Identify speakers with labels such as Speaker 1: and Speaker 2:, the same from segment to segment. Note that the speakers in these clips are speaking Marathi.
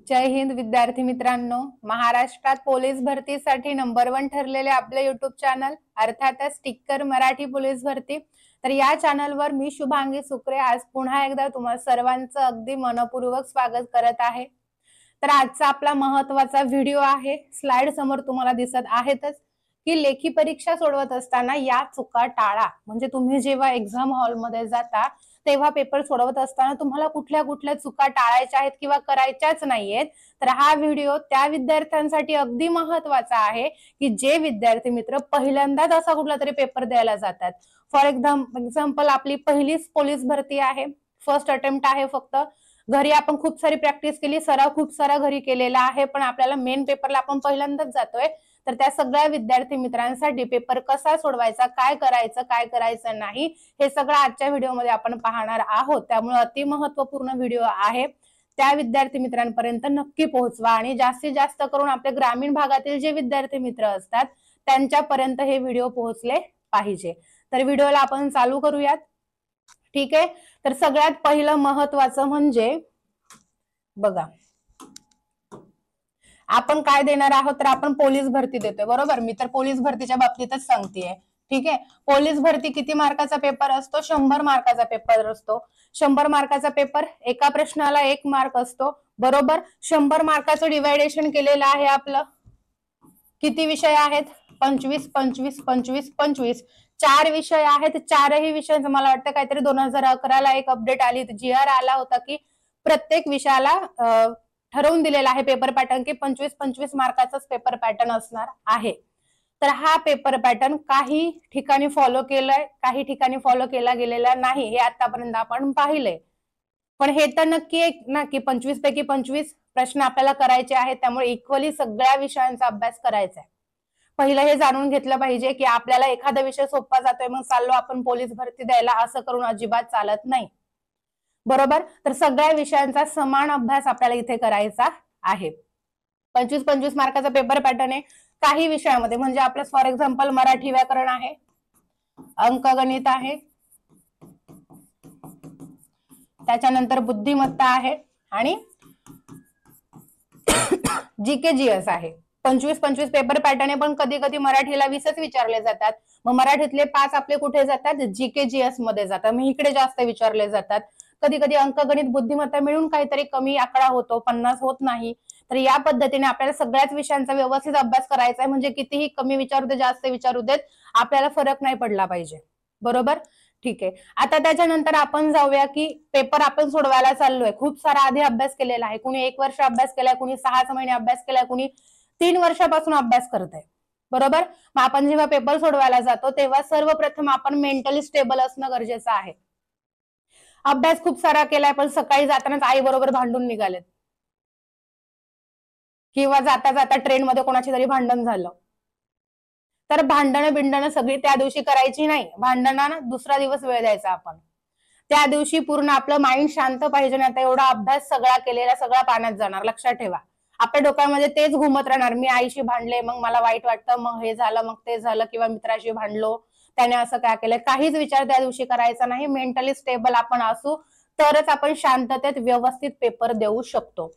Speaker 1: जय हिंद विद्यार्थी मित्रांनो, महाराष्ट्रात पोलीस भरतीसाठी नंबर 1 ठरलेले आपले युट्यूब चॅनल अर्थातच टिक्कर मराठी पोलीस भरती। तर या चॅनलवर मी शुभांगी सुक्रे आज पुन्हा एकदा तुम्हा सर्वांचं अगदी मनपूर्वक स्वागत करत आहे। तर आजचा आपला महत्त्वाचा व्हिडिओ आहे, स्लाइड समोर तुम्हाला दिसत आहेतच की लेखी परीक्षा सोडवत असताना या चुका टाळा। म्हणजे तुम्ही जेव्हा एक्झाम हॉलमध्ये जाता तेव्हा पेपर सोडवत असताना तुम्हाला कुठल्या कुठल्या चुका टाळायच्या आहेत किंवा करायच्याच नाहीयेत, तर हा व्हिडिओ त्या विद्यार्थ्यांसाठी अगदी महत्त्वाचा आहे की जे विद्यार्थी मित्र पहिल्यांदाच असा कुठला तरी पेपर द्यायला जातात। फॉर एक्झाम्पल आपली पहिलीच पोलीस भरती आहे, फर्स्ट अटेम्प्ट आहे फक्त। घरी आपण खूप सारी प्रॅक्टिस केली, सराव खूप सारा घरी केलेला आहे, पण आपल्याला मेन पेपरला आपण पहिल्यांदाच जातोय। तर त्या सगळ्या विद्यार्थी मित्रांसाठी पेपर कसा सोडवायचा, काय करायचं नाही, हे सगळं आजच्या व्हिडिओमध्ये आपण पाहणार आहोत। त्यामुळे अति महत्त्वपूर्ण व्हिडिओ आहे, त्या विद्यार्थी मित्रांपर्यंत नक्की पोहोचवा आणि जास्तीत जास्त करून आपल्या ग्रामीण भागातील जे विद्यार्थी मित्र असतात त्यांच्यापर्यंत हे व्हिडिओ पोहोचले पाहिजे। तर व्हिडिओला आपण चालू करूयात, ठीक आहे। तर सगळ्यात पहिलं महत्त्वाचं म्हणजे बघा, आपण काय देणार आहोत, तर आपण पोलीस भरती देतोय, बरोबर। मी तर पोलीस भरतीच्या बाबतीतच सांगतेय, ठीक आहे। पोलीस भरती किती मार्काचा पेपर असतो? 100 मार्काचा पेपर असतो। 100 मार्काचा पेपर, एका प्रश्नाला 1 मार्क असतो, बरोबर। 100 मार्काचं डिवायडेशन केलेलं आहे आपलं। किती विषय आहेत? 25 25 25 25 4 विषय आहेत। चारही विषयांचं मला वाटतं काहीतरी 2011 ला एक अपडेट आली, GR आला होता की प्रत्येक विषयाला ठरवून दिलेला आहे पेपर पॅटर्न की 25 25 मार्काचाच पेपर पॅटर्न असणार आहे। तर हा पेपर पॅटर्न काही ठिकाणी फॉलो केलाय, काही ठिकाणी फॉलो केला गेलेला नाही, हे आतापर्यंत आपण पाहिलंय। पण हे तर नक्की आहे ना की 25 पैकी 25 प्रश्न आपल्याला करायचे आहेत, त्यामुळे इक्वली सगळ्या विषयांचा अभ्यास करायचा आहे। पहिलं हे जाणून घेतलं पाहिजे की आपल्याला एखादा विषय सोपा जातोय मग चाललो आपण पोलीस भरती द्यायला, असं करून अजिबात चालत नाही, बरोबर। तर सगळ्या विषयांचा समान अभ्यास आपल्याला इथे करायचा आहे। 25 25 मार्काचा पेपर पॅटर्न आहे काही विषयामध्ये, म्हणजे आपलं फॉर एक्झाम्पल मराठी व्याकरण आहे, अंकगणित आहे, त्याच्यानंतर बुद्धिमत्ता आहे आणि जीके जीएस आहे। 25 25 पेपर पॅटर्न आहे, पण कधी कधी मराठीला 20च विचारले जातात, मग मराठीतले 5 आपले कुठे जातात? जीके जीएस मध्ये जातात, मग इकडे जास्त विचारले जातात। कधी कधी अंकगणित बुद्धिमत्ता मिळून काहीतरी कमी आकडा होतो, 50 होत नाही। तर या पद्धतीने आपल्याला सगळ्याच विषयांचा व्यवस्थित अभ्यास करायचा आहे, म्हणजे कितीही कमी विचारू दे जास्त विचारू देत, आपल्याला फरक नाही पडला पाहिजे, बरोबर, ठीक आहे। आता त्याच्यानंतर आपण जाऊया की पेपर आपण सोडवायला चाललोय, खूप सारा आधी अभ्यास केलेला आहे, कुणी 1 वर्ष अभ्यास केलाय, कुणी 6 महिने अभ्यास केलाय, कुणी 3 वर्षापासून अभ्यास करत आहे, बरोबर। मग आपण जेव्हा पेपर सोडवायला जातो तेव्हा सर्वप्रथम आपण मेंटली स्टेबल असणं गरजेचं आहे। अभ्यास खूप सारा केलाय पण सकाळी जातानाच आई बरोबर भांडून निघालेत, किंवा जाता जाता ट्रेन मध्ये कोणाची तरी भांडण झालं, तर भांडणं बिंडणं सगळी त्या दिवशी करायची नाही, भांडणांना दुसरा दिवस वेळ द्यायचा आपण। त्या दिवशी पूर्ण आपलं माइंड शांत पाहिजे, नाही तर एवढा अभ्यास सगळा केलेला सगळा पाण्यात जाणार, लक्षात ठेवा। आपल्या डोक्यामध्ये तेच घुमत राहणार, मी आईशी भांडले मग मला वाईट वाटतं, मग हे झालं मग ते झालं, किंवा मित्राशी भांडलो त्याने असं काय केलं, काहीच विचार त्या दिवशी करायचा नाही। मेंटली स्टेबल आपण असू तरच आपण शांततेत व्यवस्थित पेपर देऊ शकतो,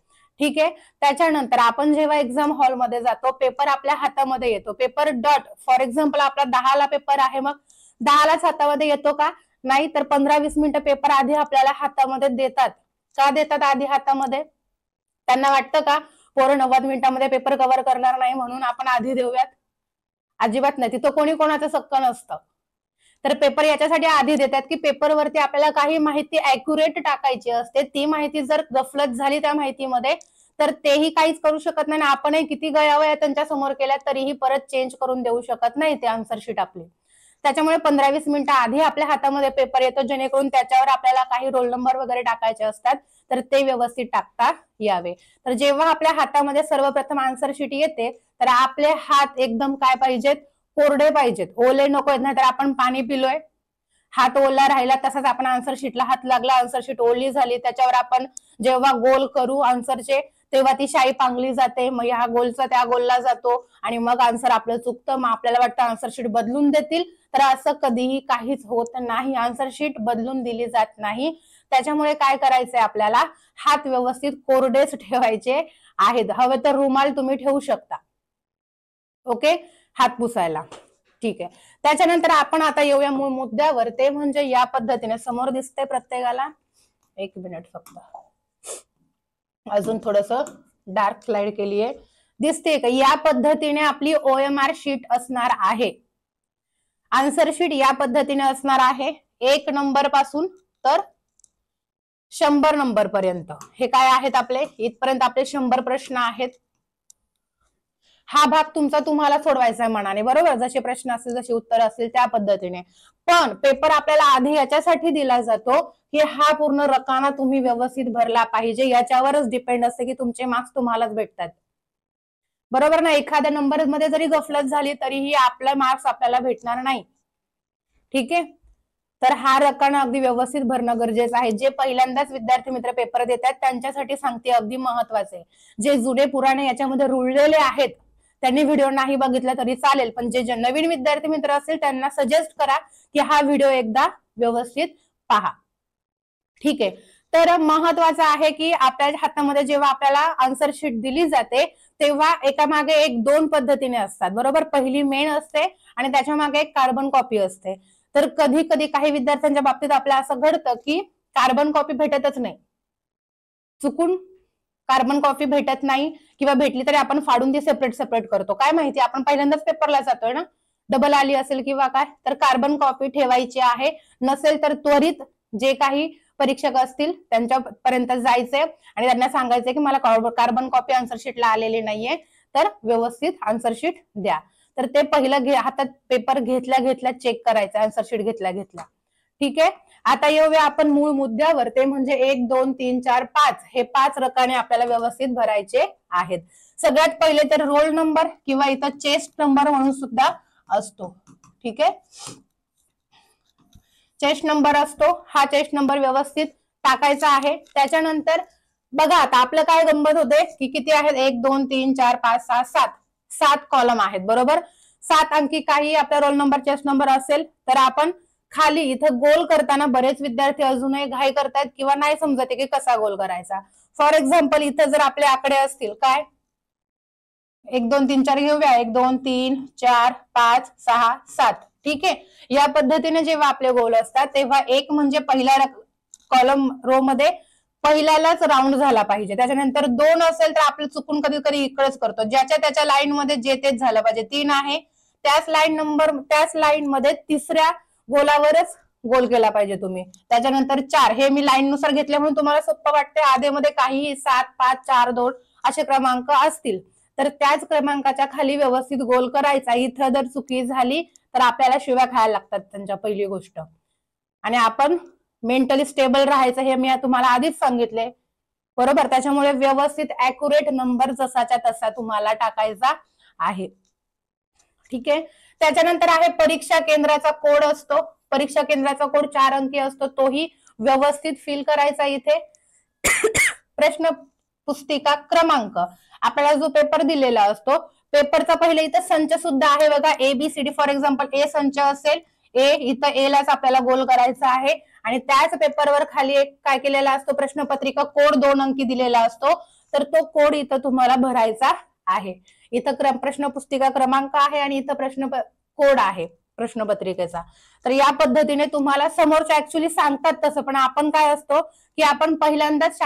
Speaker 1: ठीक आहे। त्याच्यानंतर आपण जेव्हा एक्झाम हॉलमध्ये जातो, पेपर आपल्या हातामध्ये येतो, पेपर डॉट फॉर एक्झाम्पल आपला 10 ला पेपर आहे, मग 10 लाच हातामध्ये येतो का? नाही, तर 15-20 मिनिटं पेपर आधी आपल्याला हातामध्ये देतात। का देतात आधी हातामध्ये? त्यांना वाटतं का पोरं 90 मिनिटांमध्ये पेपर कव्हर करणार नाही म्हणून आपण आधी देऊयात? अजिबात नाही, तिथं कोणी कोणाचं सक्क नसतं। तर पेपर याच्यासाठी आधी देतात की पेपरवरती आपल्याला काही माहिती ऍक्युरेट टाकायची असते, ती माहिती जर गफलत झाली त्या माहितीमध्ये तर तेही काहीच करू शकत नाही, आपणही किती गयावया त्यांच्या समोर केल्या तरीही परत चेंज करून देऊ शकत नाही ते आन्सर शीट आपली। त्याच्यामुळे 15-20 मिनिटं आधी आपल्या हातामध्ये पेपर येतो, जेणेकरून त्याच्यावर आपल्याला काही रोल नंबर वगैरे टाकायचे असतात तर ते व्यवस्थित टाकता यावे। तर जेव्हा आपल्या हातामध्ये सर्वप्रथम आन्सर शीट येते तर आपले हात एकदम काय पाहिजेत? कोरडे पाहिजेत, ओले नको आहेत, नाही तर आपण पाणी पिलोय, हात ओला राहिला तसाच आपण आन्सर शीटला हात लागला, आन्सर शीट ओली झाली, त्याच्यावर आपण जेव्हा गोल करू आन्सरचे तेव्हा ती शाई पांगली जाते, मग ह्या गोलचा त्या गोलला जातो आणि मग आन्सर आपलं चुकतं, मग आपल्याला वाटतं आन्सर शीट बदलून देतील, तर असं कधीही काहीच होत नाही, आन्सर शीट बदलून दिली जात नाही। त्याच्यामुळे काय करायचंय आपल्याला, हात व्यवस्थित कोरडेच ठेवायचे आहेत. हवे तर रुमाल तुम्ही ठेवू शकता, ओके, हात पुसायला. ठीक आहे. त्याच्यानंतर आपण आता येऊया मूळ मुद्द्यावर, ते म्हणजे या पद्धतीने समोर दिसते प्रत्येकाला, एक मिनिट फक्त, अजून थोडस डार्क स्लाइड केली आहे, दिसते का? या पद्धतीने आपली OMR शीट असणार आहे. आन्सर शीट या पद्धतीने असणार आहे, 1 नंबर पासून तर 100 नंबर पर्यंत. हे काय आहेत आपले, इथपर्यंत आपले 100 प्रश्न आहेत. हा भाग तुमचा तुम्हाला सोडवायचा आहे मनाने, बरोबर, जसे प्रश्न असतील जसे उत्तर असतील त्या पद्धतीने. पण पेपर आपल्याला आधी याच्यासाठी दिला जातो की हा पूर्ण रकाना तुम्ही व्यवस्थित भरला पाहिजे, याच्यावरच डिपेंड असते की तुमचे मार्क्स तुम्हालाच भेटतात, बरोबर ना. एखाद्या नंबर मध्ये जरी गफलत झाली तरीही आपले मार्क्स आपल्याला भेटणार नाही. ठीक आहे. तर हा रकाना अगदी व्यवस्थित भरणं गरजेचं आहे. जे पहिल्यांदाच विद्यार्थी मित्र पेपर देतात त्यांच्यासाठी सांगते, अगदी महत्वाचे. जे जुने पुराणे याच्यामध्ये रुळलेले आहेत त्यांनी व्हिडिओ नाही बघितला तरी चालेल, पण जे नवीन विद्यार्थी मित्र असतील त्यांना सजेस्ट करा की हा व्हिडिओ एकदा व्यवस्थित पहा. ठीक आहे. तर महत्वाचं आहे की आपल्या हातामध्ये जेव्हा आपल्याला आन्सर शीट दिली जाते तेव्हा एकामागे एक 2 पद्धतीने असतात, बरोबर. पहिली मेन असते आणि त्याच्या मागे एक कार्बन कॉपी असते. तर कधी कधी काही विद्यार्थ्यांच्या बाबतीत आपल्याला असं घडतं की कार्बन कॉपी भेटतच नाही, चुकून कार्बन कॉपी भेटत नाही, किंवा भेटली तरी आपण फाडून ती सेपरेट करतो. काय माहिती, आपण पहिल्यांदाच पेपरला जातोय ना, डबल आली असेल किंवा काय, तर कार्बन कॉपी ठेवायची आहे. नसेल तर त्वरित जे काही परीक्षक असतील त्यांच्यापर्यंत जायचंय आणि त्यांना सांगायचंय की मला कार्बन कॉपी आन्सर शीटला आलेली नाहीये, तर व्यवस्थित आन्सर शीट द्या. तर ते पहिलं हातात पेपर घेतल्या चेक करायचं, आन्सर शीट घेतल्या. ठीक आहे. आता येऊया आपण मूळ मुद्द्यावर, ते म्हणजे 1 2 3 4 5 हे 5 रकाने आपल्याला व्यवस्थित भरायचे आहेत. सगळ्यात पहिले तर रोल नंबर किंवा इथं चेस्ट नंबर म्हणून सुद्धा असतो. ठीक आहे, चेस्ट नंबर असतो, हा चेस्ट नंबर व्यवस्थित टाकायचा आहे. त्याच्यानंतर बघा आता आपलं काय गंमत होते की किती आहेत, 1 2 3 4 5 6 7 कॉलम आहेत, बरोबर. 7 अंकी काही आपला रोल नंबर चेस्ट नंबर असेल तर आपण खाली इथं गोल करताना बरेच विद्यार्थी अजूनही घाई करतात किंवा नाही समजते की कसा गोल करायचा. फॉर एक्झाम्पल इथं जर आपले आकडे असतील काय, 1 2 3 4 घेऊया, 1 2 3 4 5 6 7. ठीक आहे. या पद्धतीने जेव्हा आपले गोल असतात तेव्हा एक म्हणजे पहिल्या कॉलम रो मध्ये पहिल्यालाच राऊंड झाला पाहिजे. त्याच्यानंतर 2 असेल तर आपलं चुकून कधी इकडेच करतो, ज्याच्या त्याच्या लाईन मध्ये जे तेच झालं पाहिजे. 3 आहे त्याच लाईन मध्ये तिसऱ्या गोलावरच गोल केला पाहिजे तुम्ही. त्याच्यानंतर 4 हे मी लाईन नुसार घेतले म्हणून तुम्हाला सोपं वाटते, आधेमध्ये काही 7 5 4 2 असे क्रमांक असतील तर त्याच क्रमांकाच्या खाली व्यवस्थित गोल करायचा. इथं जर चुकी झाली तर आपल्याला शिव्या खायला लागतात त्यांच्या, पहिली गोष्ट. आणि आपण मेंटली स्टेबल राहायचं हे मी तुम्हाला आधीच सांगितले, बरोबर. त्याच्यामुळे व्यवस्थित ऍक्युरेट नंबर जसाच्या तसा तुम्हाला टाकायचा आहे. ठीक आहे. त्याच्यानंतर आहे परीक्षा केंद्राचा कोड असतो. परीक्षा केंद्राचा कोड 4 अंकी असतो, तोही व्यवस्थित फिल करायचा. इथे प्रश्न पुस्तिका क्रमांक, आपल्याला जो पेपर दिलेला असतो पेपरचा पहिले इथं संच सुद्धा आहे बघा, ABCD. फॉर एक्झाम्पल ए संच असेल, इथं ए लाच आपल्याला गोल करायचा आहे. आणि त्याच पेपरवर खाली एक काय केलेला असतो, प्रश्नपत्रिका कोड 2 अंकी दिलेला असतो, तर तो कोड इथं तुम्हाला भरायचा आहे. इथं प्रश्न पुस्तिका क्रमांक आहे आणि इथं प्रश्न कोड आहे प्रश्नपत्रिकेचा. तर या पद्धतीने तुम्हाला समोरच्या ऍक्च्युली सांगतात तसं, पण आपण काय असतो की आपण पहिल्यांदाच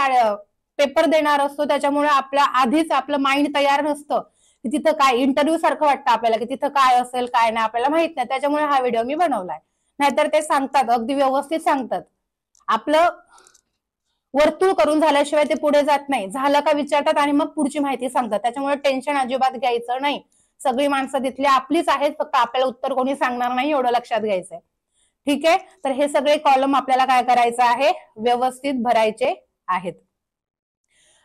Speaker 1: पेपर देणार असतो, त्याच्यामुळे आपल्या आधीच आपलं माइंड तयार नसतं की तिथं काय, इंटरव्ह्यू सारखं वाटतं आपल्याला की तिथं काय असेल काय नाही आपल्याला माहित नाही. त्याच्यामुळे हा व्हिडिओ मी बनवलाय. नाहीतर ते सांगतात, अगदी व्यवस्थित सांगतात. आपलं वर्तुळ करून झाल्याशिवाय ते पुढे जात नाही. झालं का विचारतात आणि मग पुढची माहिती सांगतात. त्याच्यामुळे टेन्शन अजिबात घ्यायचं नाही. सगळी माणसं तिथली आपलीच आहेत, फक्त आपल्याला उत्तर कोणी सांगणार नाही एवढं लक्षात घ्यायचंय. ठीक आहे. तर हे सगळे कॉलम आपल्याला काय करायचं आहे, व्यवस्थित भरायचे आहेत.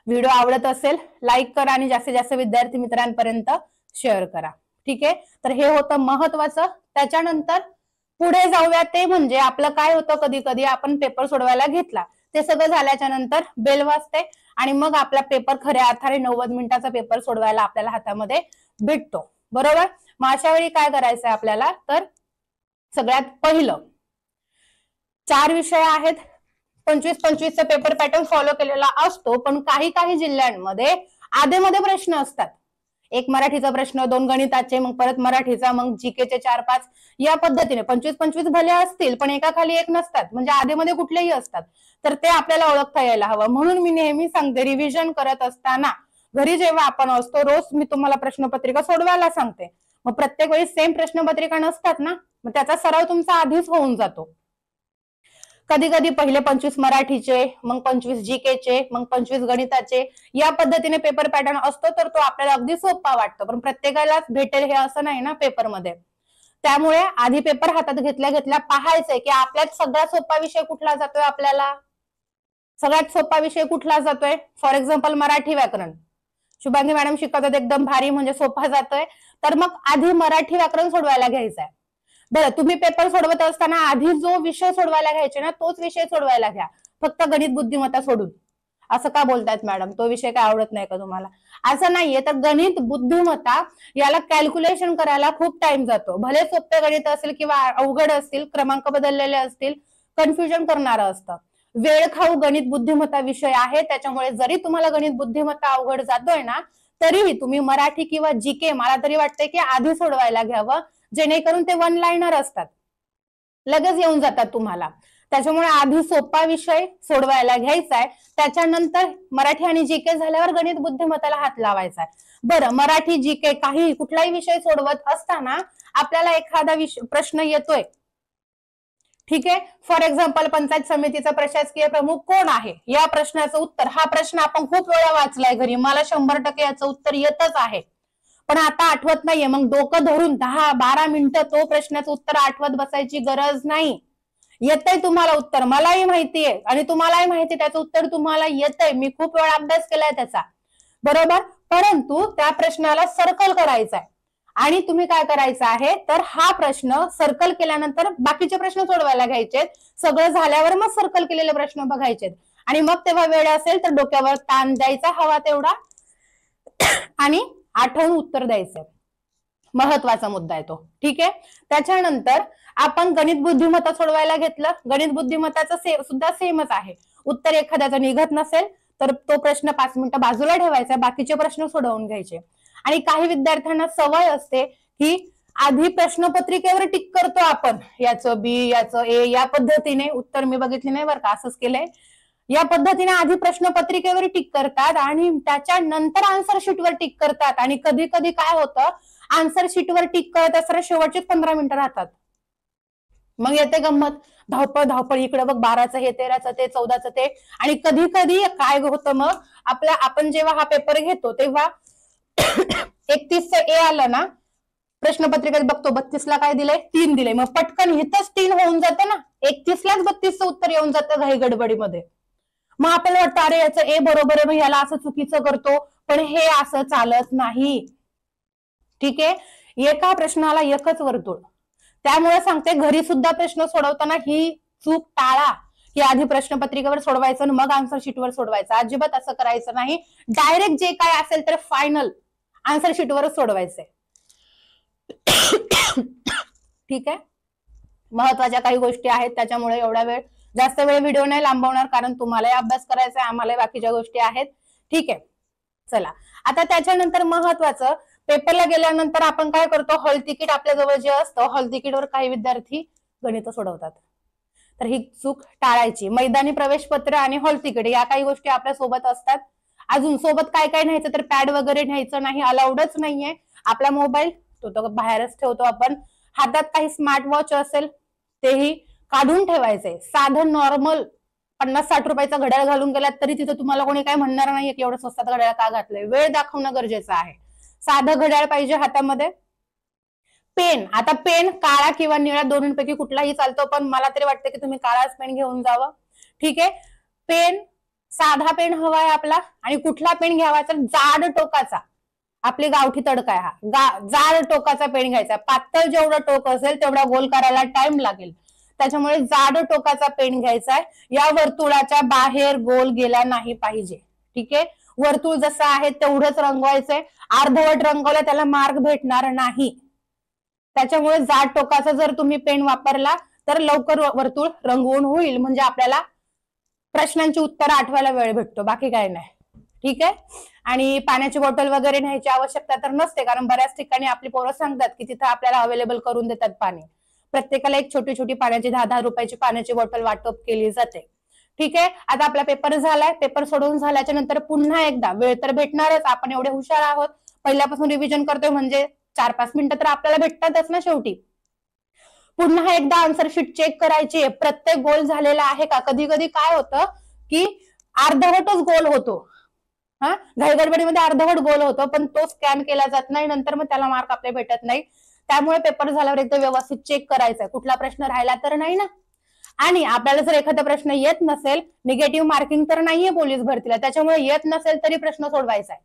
Speaker 1: व्हिडिओ आवडत असेल लाईक करा आणि जास्तीत जास्त विद्यार्थी मित्रांपर्यंत शेअर करा. ठीक आहे. तर हे होतं महत्वाचं. त्याच्यानंतर पुढे जाऊया, ते म्हणजे आपलं काय होतं, कधी कधी आपण पेपर सोडवायला घेतला, ते सगळं झाल्याच्या नंतर बेल वाजते आणि मग आपला पेपर खऱ्या अर्थाने 90 मिनिटाचा पेपर सोडवायला आपल्याला हातामध्ये भेटतो, बरोबर. मग अशा वेळी काय करायचंय आपल्याला, तर सगळ्यात पहिलं 4 विषय आहेत, 25-25चा पेपर पॅटर्न फॉलो केलेला असतो, पण काही काही जिल्ह्यांमध्ये आधेमध्ये प्रश्न असतात. एक मराठीचा प्रश्न, 2 गणिताचे, मग परत मराठीचा, मग जीकेचे 4-5, या पद्धतीने 25-25 भले असतील पण एका खाली एक नसतात, म्हणजे आधेमध्ये कुठलेही असतात. तर ते आपल्याला ओळखता यायला हवं. म्हणून मी नेहमी सांगते, रिव्हिजन करत असताना घरी जेव्हा आपण असतो, रोज मी तुम्हाला प्रश्नपत्रिका सोडवायला सांगते. मग प्रत्येक वेळी सेम प्रश्नपत्रिका नसतात ना, मग त्याचा सराव तुमचा आधीच होऊन जातो. कधी कधी पहिले 25 मराठीचे, मग 25 जीकेचे, मग 25 गणिताचे, या पद्धतीने पेपर पॅटर्न असतो, तर तो आपल्याला अगदी सोपा वाटतो. पण प्रत्येकालाच भेटेल हे असं नाही ना पेपरमध्ये. त्यामुळे आधी पेपर हातात घेतल्या घेतल्या पाहायचंय की आपल्यात सगळ्यात सोपा विषय कुठला जातोय, आपल्याला सगळ्यात सोपा विषय कुठला जातोय. फॉर एक्झाम्पल मराठी व्याकरण, शुभांगी मॅडम शिकवतात एकदम भारी, म्हणजे सोपा जातोय, तर मग आधी मराठी व्याकरण सोडवायला घ्यायचंय. बरं, तुम्ही पेपर सोडवत असताना आधी जो विषय सोडवायला घ्यायचे ना, तोच विषय सोडवायला घ्या, फक्त गणित बुद्धिमत्ता सोडून. असं का बोलतायत मॅडम, तो विषय काय आवडत नाही का तुम्हाला? असं नाहीये. तर गणित बुद्धिमत्ता याला कॅल्क्युलेशन करायला खूप टाइम जातो. भले सोपे गणित असेल किंवा अवघड असतील, क्रमांक बदललेले असतील, कन्फ्युजन करणारं असतं. वेळ खाऊ गणित बुद्धिमत्ता विषय आहे, त्याच्यामुळे जरी तुम्हाला गणित बुद्धिमत्ता अवघड जातोय ना, तरीही तुम्ही मराठी किंवा जीके मला तरी वाटतंय की आधी सोडवायला घ्यावं, जेणेकरून ते 1 लाईनर असतात, लगेच येऊन जातात तुम्हाला. त्याच्यामुळे आधी सोपा विषय सोडवायला घ्यायचा आहे, त्याच्यानंतर मराठी आणि जीके झाल्यावर गणित बुद्धिमत्ताला हात लावायचा आहे. बरं, मराठी जीके काही कुठलाही विषय सोडवत असताना आपल्याला एखादा प्रश्न येतोय, ठीक आहे. फॉर एक्झाम्पल पंचायत समितीचा प्रशासकीय प्रमुख कोण आहे, या प्रश्नाचं उत्तर, हा प्रश्न आपण खूप वेळा वाचलाय घरी, मला 100% याचं उत्तर येतच आहे, पण आता आठवत नाहीये. मग डोकं धरून 10-12 मिनिटं तो प्रश्नाचं उत्तर आठवत बसायची गरज नाही. येतंय तुम्हाला उत्तर, मलाही माहितीये आणि तुम्हालाही माहिती त्याचं उत्तर तुम्हाला येतंय, मी खूप वेळा अभ्यास केलाय त्याचा, बरोबर. परंतु त्या प्रश्नाला सर्कल करायचा आहे, आणि तुम्ही काय करायचं आहे, तर हा प्रश्न सर्कल केल्यानंतर बाकीचे प्रश्न सोडवायला घ्यायचे, सगळं झाल्यावर मग सर्कल केलेले प्रश्न बघायचे, आणि मग तेव्हा वेळ असेल तर डोक्यावर ताण द्यायचा हवा तेवढा, आणि आठवून उत्तर द्यायचंय. महत्वाचा मुद्दा आहे तो, ठीक आहे. त्याच्यानंतर आपण गणित बुद्धिमत्ता सोडवायला घेतलं. गणित बुद्धिमत्ताचं सुद्धा सेमच आहे. उत्तर एखाद्याचं निघत नसेल तर तो प्रश्न 5 मिनिटं बाजूला ठेवायचा, बाकीचे प्रश्न सोडवून घ्यायचे. आणि काही विद्यार्थ्यांना सवय असते की आधी प्रश्नपत्रिकेवर टिक करतो आपण, याचं बी, याचं ए, या पद्धतीने उत्तर मी बघितली नाही बरं का, असंच केलंय. या पद्धतीने आधी प्रश्नपत्रिकेवर टिक करतात आणि त्याच्यानंतर आन्सर शीटवर टिक करतात. आणि कधी कधी काय होतं, आन्सर शीटवर टिक करत असताना शेवटचे 15 मिनिटं राहतात. मग येते गंमत, धावपळ धावपळ, इकडे बघ 12चं हे, 13चं ते, 14चं ते. आणि कधी कधी काय होतं, मग आपण जेव्हा हा पेपर घेतो तेव्हा 31चं ए आलं ना, प्रश्नपत्रिकेत बघतो 32ला काय दिलंय, 3 दिलंय, मग पटकन इथंच 3 होऊन जातं ना, 31लाच 32चं उत्तर येऊन जातं घाई गडबडीमध्ये. मग आपल्याला वाटतं अरे याचं ए बरोबर आहे, मग ह्याला असं चुकीचं करतो, पण हे असं चालत नाही, ठीक आहे. एका प्रश्नाला एकच वर्तुळ. त्यामुळे सांगते, घरी सुद्धा प्रश्न सोडवताना ही चूक टाळा की आधी प्रश्नपत्रिकेवर सोडवायचं मग आन्सर शीटवर सोडवायचं. अजिबात असं करायचं नाही. डायरेक्ट जे काय असेल तर फायनल आन्सर शीटवरच सोडवायचंय, ठीक आहे. महत्वाच्या काही गोष्टी आहेत, त्याच्यामुळे एवढा जास्त वेळ व्हिडिओ नाही लांबवणार, कारण तुम्हालाही अभ्यास करायचा आहे, आम्हालाही बाकीच्या गोष्टी आहेत, ठीक आहे. चला, आता त्याच्यानंतर महत्वाचं, पेपरला गेल्यानंतर आपण काय करतो, हॉल तिकीट आपल्या जवळ जे असतं, हॉल तिकीटवर काही विद्यार्थी गणित सोडवतात. तर ही चूक टाळायची. मैदानी प्रवेशपत्र आणि हॉल तिकीट या काही गोष्टी आपल्या सोबत असतात. अजून सोबत काय काय न्यायचं, तर पॅड वगैरे न्यायचं नाही, अलाउडच नाहीये. आपला मोबाईल तो बाहेरच ठेवतो आपण. हातात काही स्मार्ट वॉच असेल तेही काढून ठेवायचंय. साधं नॉर्मल 50-60 रुपयाचा घड्याळ घालून गेलात तरी तिथं तुम्हाला कोणी काय म्हणणार नाहीये की एवढं स्वस्तात घड्याळ का घातलंय. वेळ दाखवणं गरजेचं आहे. साधं घड्याळ पाहिजे हातामध्ये. पेन, आता पेन काळा किंवा निळा दोन्हीपैकी कुठलाही चालतो, पण मला तरी वाटतं की तुम्ही काळाच पेन घेऊन जावं, ठीक आहे. पेन साधा पेन हवाय आपला, आणि कुठला पेन घ्यावा तर जाड टोकाचा, आपली गावठी तडका आहे हा, जाड टोकाचा पेन घ्यायचा. पातळ जेवढं टोक असेल तेवढा गोल करायला टाइम लागेल, त्याच्यामुळे जाड टोकाचा पेन घ्यायचा आहे. या वर्तुळाच्या बाहेर गोल गेला नाही पाहिजे, ठीक आहे. वर्तुळ जसं आहे तेवढंच रंगवायचंय. अर्धवट रंगवलं त्याला मार्क भेटणार नाही. त्याच्यामुळे जाड टोकाचा जर तुम्ही पेन वापरला तर लवकर वर्तुळ रंगवून होईल, म्हणजे आपल्याला प्रश्नांची उत्तर आठवायला वेळ भेटतो, बाकी काय नाही. ठीक आहे. आणि पाण्याची बॉटल वगैरे न्यायची आवश्यकता तर नसते, कारण बऱ्याच ठिकाणी आपली पोरं सांगतात की तिथं आपल्याला अवेलेबल करून देतात पाणी. प्रत्येकाला एक छोटी छोटी पाण्याची 10-10 रुपयाची पाण्याची बॉटल वाटप केली जाते. ठीक आहे. आता आपला पेपर झालाय, पेपर सोडवून झाल्याच्या नंतर पुन्हा एकदा वेळ तर भेटणारच, आपण एवढे हुशार आहोत, पहिल्यापासून रिव्हिजन करतोय म्हणजे 4-5 मिनिटं तर आपल्याला भेटतातच ना शेवटी. पुन्हा एकदा आन्सर शीट चेक करायची आहे, प्रत्येक गोल झालेला आहे का. कधी कधी काय होतं की अर्धवटच गोल होतो, घाईगडबडीमध्ये अर्धवट गोल होतो, पण तो स्कॅन केला जात नाही, नंतर मग त्याला मार्क आपले भेटत नाही. त्यामुळे पेपर झाल्यावर एकदा व्यवस्थित चेक करायचा, कुठला प्रश्न राहिला तर नाही ना. आणि आपल्याला जर एखादा प्रश्न येत नसेल, निगेटिव्ह मार्किंग तर नाहीये पोलीस भरतीला, त्याच्यामुळे येत नसेल तरी प्रश्न सोडवायचा आहे.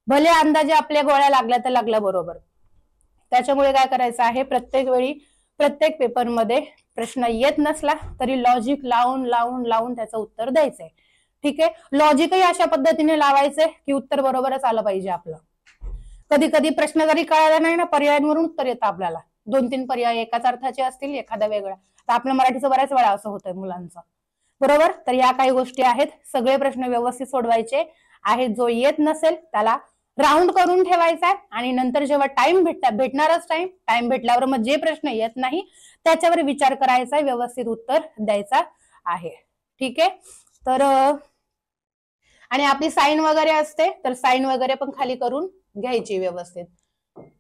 Speaker 1: भले अंदाजे आपल्या गोळ्या लागल्या तर लागल्या बरोबर. त्याच्यामुळे काय करायचं आहे, प्रत्येक वेळी प्रत्येक पेपरमध्ये प्रश्न येत नसला तरी लॉजिक लावून लावून लावून त्याचं उत्तर द्यायचंय. ठीक आहे. लॉजिकही अशा पद्धतीने लावायचंय की उत्तर बरोबरच आलं पाहिजे आपलं. कधी कधी प्रश्न जरी कळाला नाही ना, पर्यायांवरून उत्तर येतं आपल्याला. 2-3 पर्याय एकाच अर्थाचे असतील, एखादा वेगळा. तर आपल्या मराठीचं बऱ्याच वेळा असं होतंय मुलांचं, बरोबर. तर या काही गोष्टी आहेत, सगळे प्रश्न व्यवस्थित सोडवायचे आहेत. जो येत नसेल त्याला राऊंड करून ठेवायचा आहे, आणि नंतर जेव्हा टाइम भेटणारच टाइम भेटल्यावर मग जे प्रश्न येत नाही त्याच्यावर विचार करायचा आहे, व्यवस्थित उत्तर द्यायचा आहे. ठीक आहे. तर आणि आपली साईन वगैरे असते, तर साईन वगैरे पण खाली करून घ्यायची व्यवस्थित.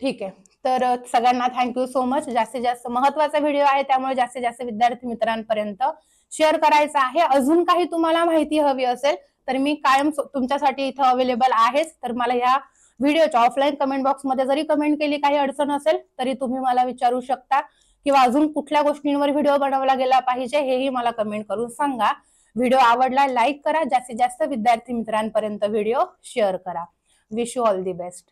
Speaker 1: ठीक आहे. तर सगळ्यांना थँक्यू सो मच. जास्तीत जास्त महत्वाचा व्हिडिओ आहे, त्यामुळे जास्तीत जास्त विद्यार्थी मित्रांपर्यंत शेअर करायचा आहे. अजून काही तुम्हाला माहिती हवी असेल तर मी कायम तुमच्यासाठी इथं अवेलेबल आहेच. तर मला या व्हिडिओच्या ऑफलाईन कमेंट बॉक्समध्ये जरी कमेंट केली, काही अडचण असेल तरी तुम्ही मला विचारू शकता, किंवा अजून कुठल्या गोष्टींवर व्हिडिओ बनवला गेला पाहिजे हेही मला कमेंट करून सांगा. व्हिडिओ आवडला लाईक करा, जास्तीत जास्त विद्यार्थी मित्रांपर्यंत व्हिडिओ शेअर करा. Wish you all the best.